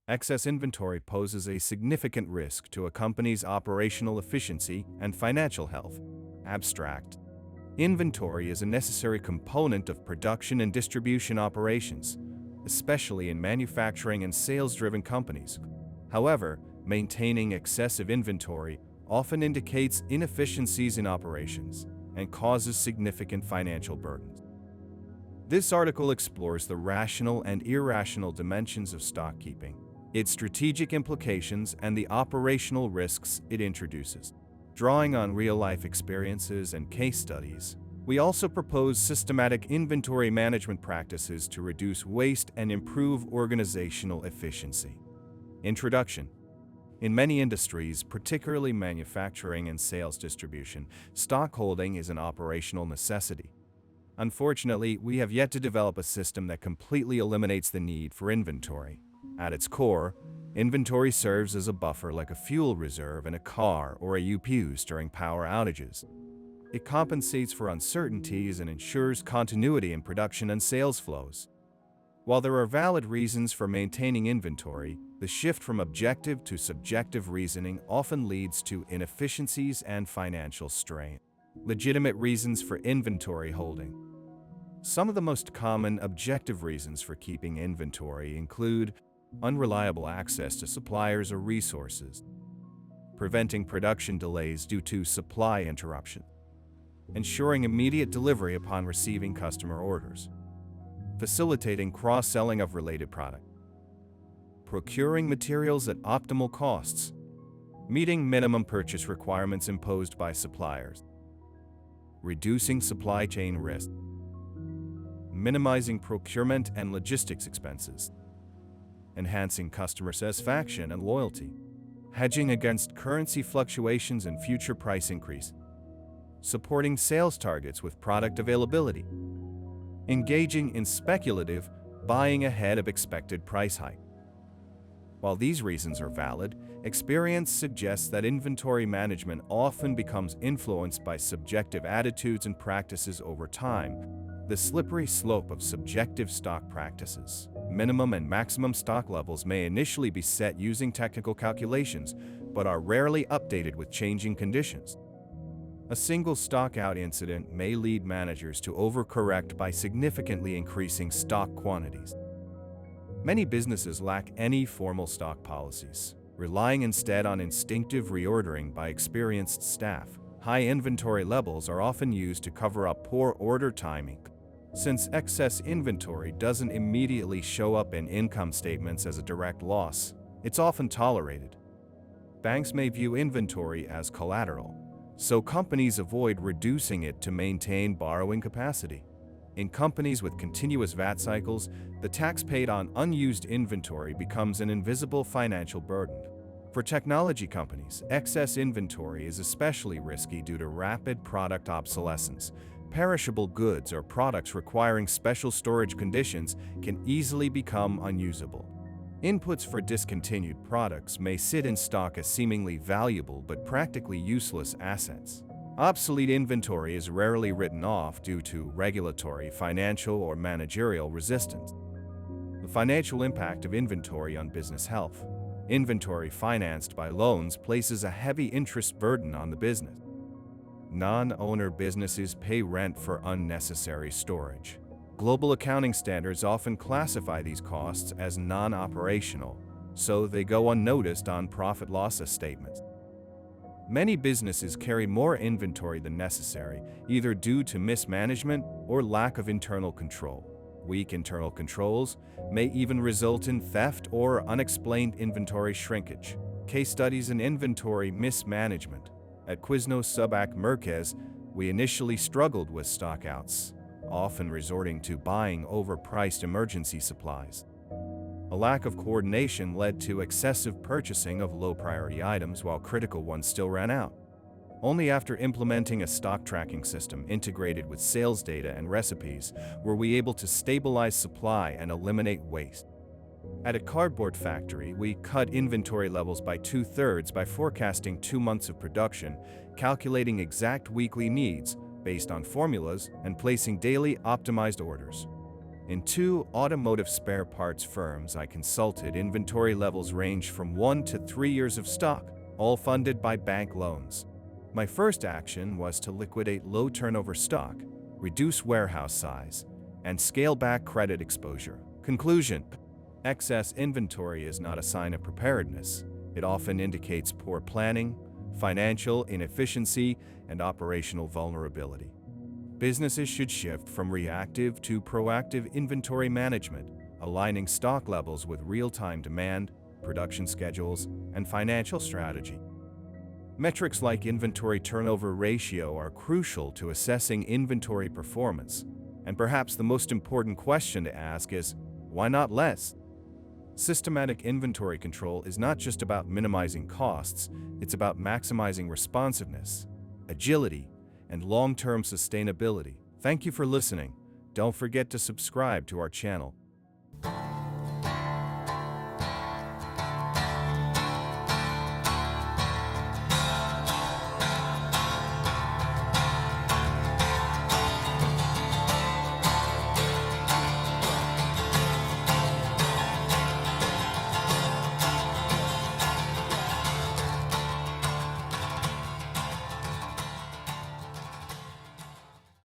Excess inventory poses a significant risk to a company's operational efficiency and financial health. Abstract. Inventory is a necessary component of production and distribution operations, especially in manufacturing and sales-driven companies. However, maintaining excessive inventory often indicates inefficiencies in operations and causes significant financial burdens. This article explores the rational and irrational dimensions of stock keeping, its strategic implications, and the operational risks it introduces. Drawing on real-life experiences and case studies, we also propose systematic inventory management practices to reduce waste and improve organizational efficiency. Introduction. In many industries, particularly manufacturing and sales distribution, stock holding is an operational necessity. Unfortunately, we have yet to develop a system that completely eliminates the need for inventory. At its core, inventory serves as a buffer like a fuel reserve in a car or a UPS during power outages. It compensates for uncertainties and ensures continuity in production and sales flows. While there are valid reasons for maintaining inventory, the shift from objective to subjective reasoning often leads to inefficiencies and financial strain. Legitimate reasons for inventory holding. Some of the most common objective reasons for keeping inventory include unreliable access to suppliers or resources, preventing production delays due to supply interruption, ensuring immediate delivery upon receiving customer orders, facilitating cross-selling of related products, procuring materials at optimal costs, meeting minimum purchase requirements imposed by suppliers, reducing supply chain risk, minimizing procurement and logistics expenses, enhancing customer satisfaction and loyalty, hedging against currency fluctuations and future price increase, supporting sales targets with product availability, engaging in speculative buying ahead of expected price hike. While these reasons are valid, experience suggests that inventory management often becomes influenced by subjective attitudes and practices over time. The slippery slope of subjective stock practices. Minimum and maximum stock levels may initially be set using technical calculations, but are rarely updated with changing conditions. A single stockout incident may lead managers to overcorrect by significantly increasing stock quantities. Many businesses lack any formal stock policies, relying instead on instinctive reordering by experienced staff. High inventory levels are often used to cover up poor order timing. Since excess inventory doesn't immediately show up in income statements as a direct loss, it's often tolerated. Banks may view inventory as collateral, so companies avoid reducing it to maintain borrowing capacity. In companies with continuous VAT cycles, the tax paid on unused inventory becomes an invisible financial burden. For technology companies, excess inventory is especially risky due to rapid product obsolescence. Perishable goods or products requiring special storage conditions can easily become unusable. Inputs for discontinued products may sit in stock as seemingly valuable but practically useless assets. Obsolete inventory is rarely written off due to regulatory, financial, or managerial resistance. The financial impact of inventory on business health. Inventory financed by loans places a heavy interest burden on the business. Non-owner businesses pay rent for unnecessary storage. Global accounting standards often classify these costs as non-operational, so they go unnoticed on profit-loss statements. Many businesses carry more inventory than necessary, either due to mismanagement or lack of internal control. Weak internal controls may even result in theft or unexplained inventory shrinkage. Case studies in inventory mismanagement. At Quiznos Subac Merquez, we initially struggled with stockouts, often resorting to buying overpriced emergency supplies. A lack of coordination led to excessive purchasing of low-priority items while critical ones still ran out. Only after implementing a stock tracking system integrated with sales data and recipes were we able to stabilize supply and eliminate waste. At a cardboard factory, we cut inventory levels by 2/3 by forecasting 2 months of production, calculating exact weekly needs based on formulas, and placing daily optimized orders. In 2 automotive spare parts firms I consulted, inventory levels ranged from 1 to 3 years of stock, all funded by bank loans. My first action was to liquidate low turnover stock, reduce warehouse size, and scale back credit exposure. Conclusion: excess inventory is not a sign of preparedness. It often indicates poor planning, financial inefficiency, and operational vulnerability. Businesses should shift from reactive to proactive inventory management, aligning stock levels with real-time demand, production schedules, and financial strategy. Metrics like inventory turnover ratio are crucial to assessing inventory performance, and perhaps the most important question to ask is, why not less? Systematic inventory control is not just about minimizing costs, it's about maximizing responsiveness, agility, and long-term sustainability. Thank you for listening. Don't forget to subscribe to our channel